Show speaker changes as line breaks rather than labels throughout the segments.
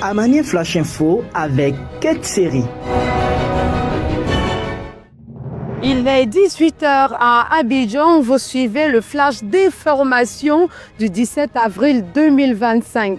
Amani Flash Info avec Kate Série.
Il est 18h à Abidjan. Vous suivez le flash d'information du 17 avril 2025.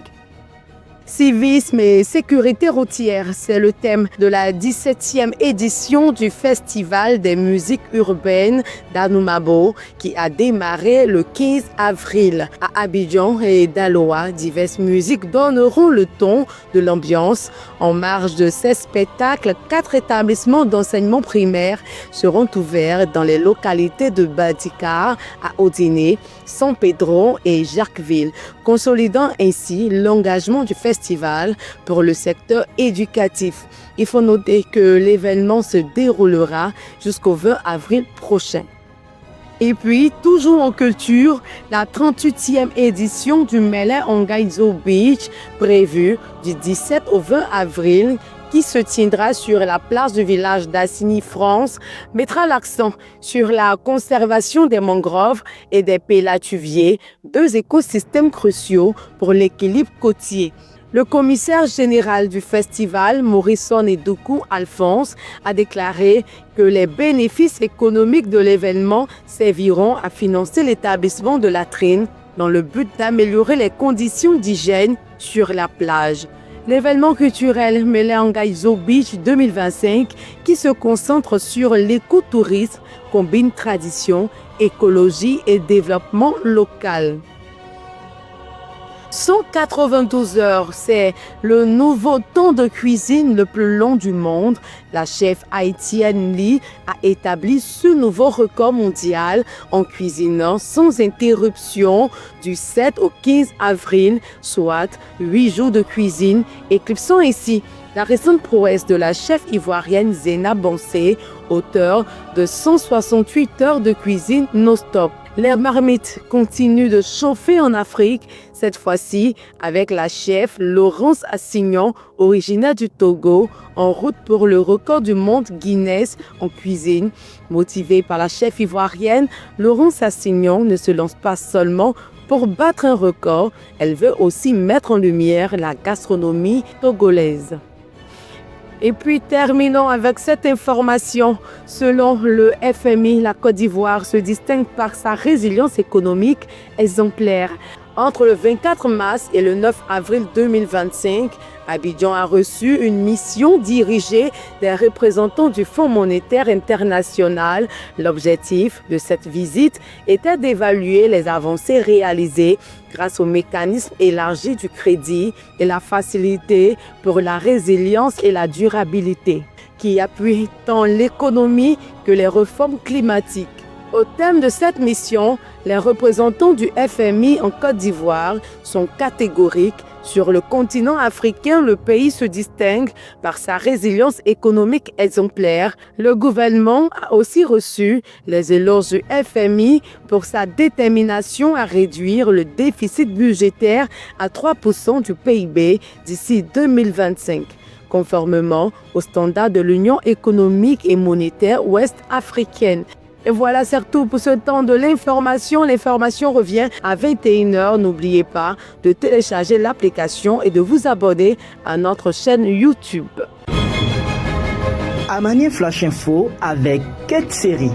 Civisme et sécurité routière, c'est le thème de la 17e édition du Festival des musiques urbaines d'Anoumabo qui a démarré le 15 avril. À Abidjan et Daloa, diverses musiques donneront le ton de l'ambiance. En marge de ces spectacles, 4 établissements d'enseignement primaire seront ouverts dans les localités de Badikar, à Odiné, San Pedro et Jacquesville, consolidant ainsi l'engagement du festival pour le secteur éducatif. Il faut noter que l'événement se déroulera jusqu'au 20 avril prochain. Et puis, toujours en culture, la 38e édition du Mele Ngaizo Beach, prévue du 17 au 20 avril, qui se tiendra sur la place du village d'Assigny, France, mettra l'accent sur la conservation des mangroves et des pélatuviers, 2 écosystèmes cruciaux pour l'équilibre côtier. Le commissaire général du festival, Morrison Edoukou Alphonse, a déclaré que les bénéfices économiques de l'événement serviront à financer l'établissement de latrines dans le but d'améliorer les conditions d'hygiène sur la plage. L'événement culturel Mele Ngaizo Beach 2025, qui se concentre sur l'écotourisme, combine tradition, écologie et développement local. 192 heures, c'est le nouveau temps de cuisine le plus long du monde. La chef haïtienne Lee a établi ce nouveau record mondial en cuisinant sans interruption du 7 au 15 avril, soit 8 jours de cuisine, éclipsant ainsi la récente prouesse de la chef ivoirienne Zena Bansé, auteure de 168 heures de cuisine non-stop. Les marmites continuent de chauffer en Afrique, cette fois-ci avec la chef Laurence Assignon, originaire du Togo, en route pour le record du monde Guinness en cuisine. Motivée par la chef ivoirienne, Laurence Assignon ne se lance pas seulement pour battre un record, elle veut aussi mettre en lumière la gastronomie togolaise. Et puis terminons avec cette information. Selon le FMI, la Côte d'Ivoire se distingue par sa résilience économique exemplaire. Entre le 24 mars et le 9 avril 2025, Abidjan a reçu une mission dirigée des représentants du Fonds monétaire international. L'objectif de cette visite était d'évaluer les avancées réalisées grâce au mécanisme élargi du crédit et la facilité pour la résilience et la durabilité, qui appuie tant l'économie que les réformes climatiques. Au thème de cette mission, les représentants du FMI en Côte d'Ivoire sont catégoriques. Sur le continent africain, le pays se distingue par sa résilience économique exemplaire. Le gouvernement a aussi reçu les éloges du FMI pour sa détermination à réduire le déficit budgétaire à 3% du PIB d'ici 2025. Conformément aux standards de l'Union économique et monétaire ouest-africaine. Et voilà, c'est tout pour ce temps de l'information. L'information revient à 21h. N'oubliez pas de télécharger l'application et de vous abonner à notre chaîne YouTube.
Amani Flash Info avec Kate Série.